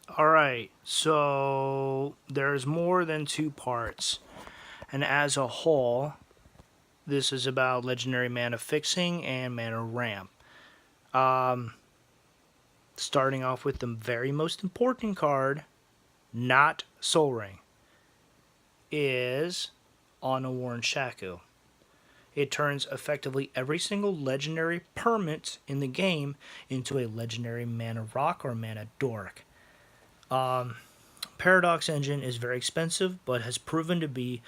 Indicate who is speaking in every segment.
Speaker 1: Alright, so there's more than two parts. And as a whole, this is about legendary mana fixing and mana ramp. Um, Starting off with the very most important card, not Soul Ring, is Anawarn Shaku. It turns effectively every single legendary permanent in the game into a legendary mana rock or mana dork. Paradox Engine is very expensive, but has proven to be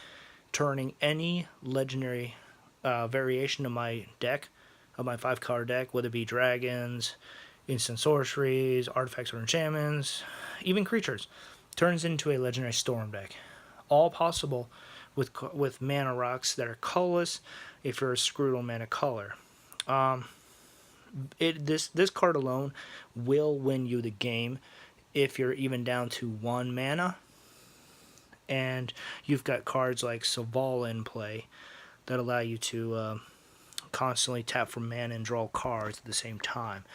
Speaker 1: turning any legendary variation of my deck, of my 5 card deck, whether it be dragons, instant sorceries, artifacts or enchantments, even creatures, turns into a legendary storm deck. All possible with mana rocks that are colorless if you're screwed on mana color. This card alone will win you the game if you're even down to 1 mana and you've got cards like Savala in play that allow you to constantly tap for mana and draw cards at the same time.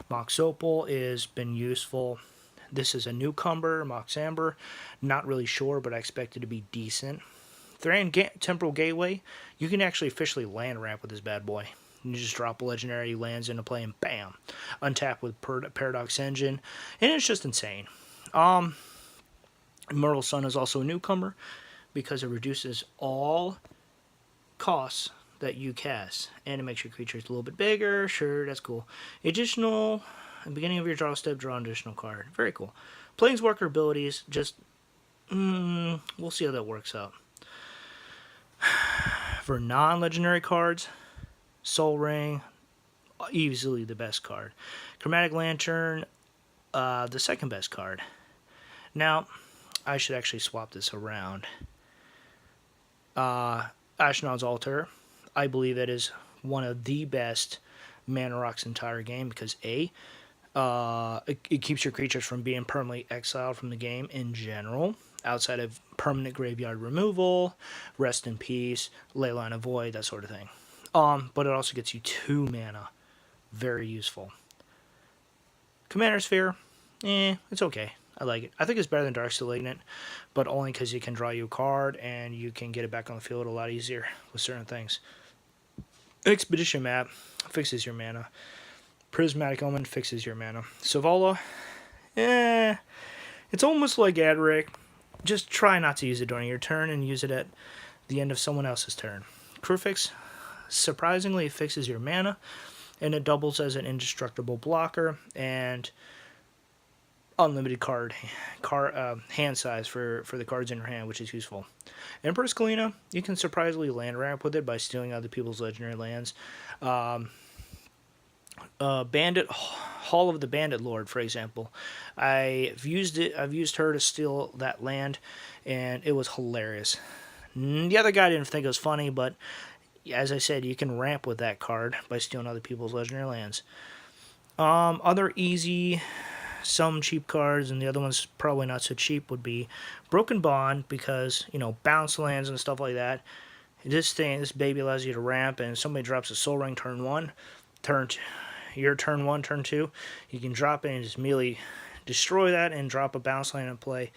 Speaker 1: Mox Opal has been useful. This is a newcomer, Mox Amber. Not really sure, but I expect it to be decent. Thran Temporal Gateway, you can actually officially land ramp with this bad boy. You just drop a legendary, lands into play, and bam, untap with Paradox Engine, and it's just insane. Immortal Sun is also a newcomer because it reduces all costs that you cast, and it makes your creatures a little bit bigger. Sure, that's cool. Additional, at the beginning of your draw step, draw an additional card. Very cool. Planeswalker abilities, just we'll see how that works out. For non-legendary cards, Soul Ring, easily the best card. Chromatic Lantern, the second best card. Now, I should actually swap this around. Ashnod's Altar, I believe it is one of the best mana rocks entire game because it keeps your creatures from being permanently exiled from the game in general, outside of permanent graveyard removal, rest in peace, Leyline of Void, that sort of thing. But it also gets you 2 mana, very useful. Commander Sphere, it's okay. I like it. I think it's better than Darksteel Ignite, but only because you can draw you a card and you can get it back on the field a lot easier with certain things. Expedition Map fixes your mana. Prismatic Omen fixes your mana. Savala, it's almost like Adric. Just try not to use it during your turn and use it at the end of someone else's turn. Crewfix, surprisingly, it fixes your mana, and it doubles as an indestructible blocker and unlimited hand size for the cards in your hand, which is useful. Empress Galena, you can surprisingly land ramp with it by stealing other people's legendary lands. Bandit Hall of the Bandit Lord, for example, I've used her to steal that land, and it was hilarious. The other guy didn't think it was funny, but as I said, you can ramp with that card by stealing other people's legendary lands. Other easy, some cheap cards, and the other ones probably not so cheap, would be Broken Bond, because, bounce lands and stuff like that. This baby allows you to ramp, and somebody drops a Soul Ring turn 1, your turn 1, turn 2, you can drop it and just immediately destroy that and drop a bounce land and play.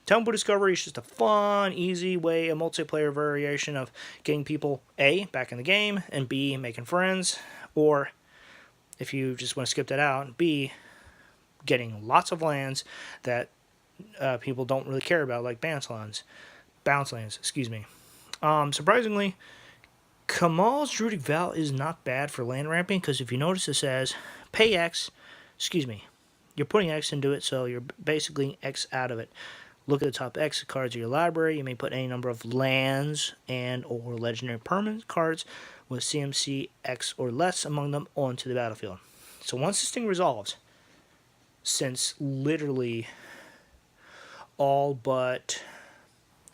Speaker 1: Temple Discovery is just a fun, easy way, a multiplayer variation of getting people, A, back in the game, and B, making friends, or if you just want to skip that out, B, getting lots of lands that people don't really care about, like bounce lands. Surprisingly, Kamal's Druidic Vow is not bad for land ramping, because if you notice it says, pay X, you're putting X into it, so you're basically X out of it. Look at the top X cards of your library. You may put any number of lands and or legendary permanent cards with CMC X or less among them onto the battlefield. So once this thing resolves, since literally all but,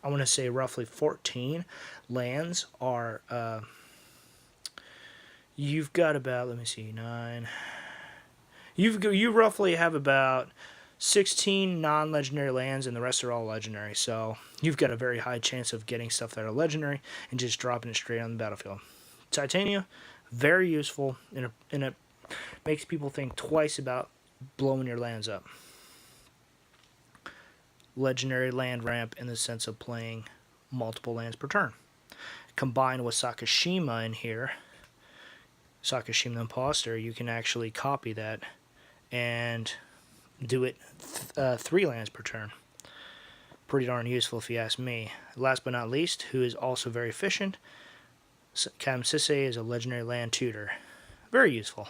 Speaker 1: I want to say roughly 14 lands are, you've got about, 9. You roughly have about 16 non-legendary lands, and the rest are all legendary. So you've got a very high chance of getting stuff that are legendary and just dropping it straight on the battlefield. Titania, very useful, and it makes people think twice about blowing your lands up. legendary land ramp in the sense of playing multiple lands per turn. Combined with Sakashima in here, Sakashima the Imposter, you can actually copy that and do it 3 lands per turn. Pretty darn useful if you ask me. Last but not least, who is also very efficient, Kam Sisay is a legendary land tutor. Very useful.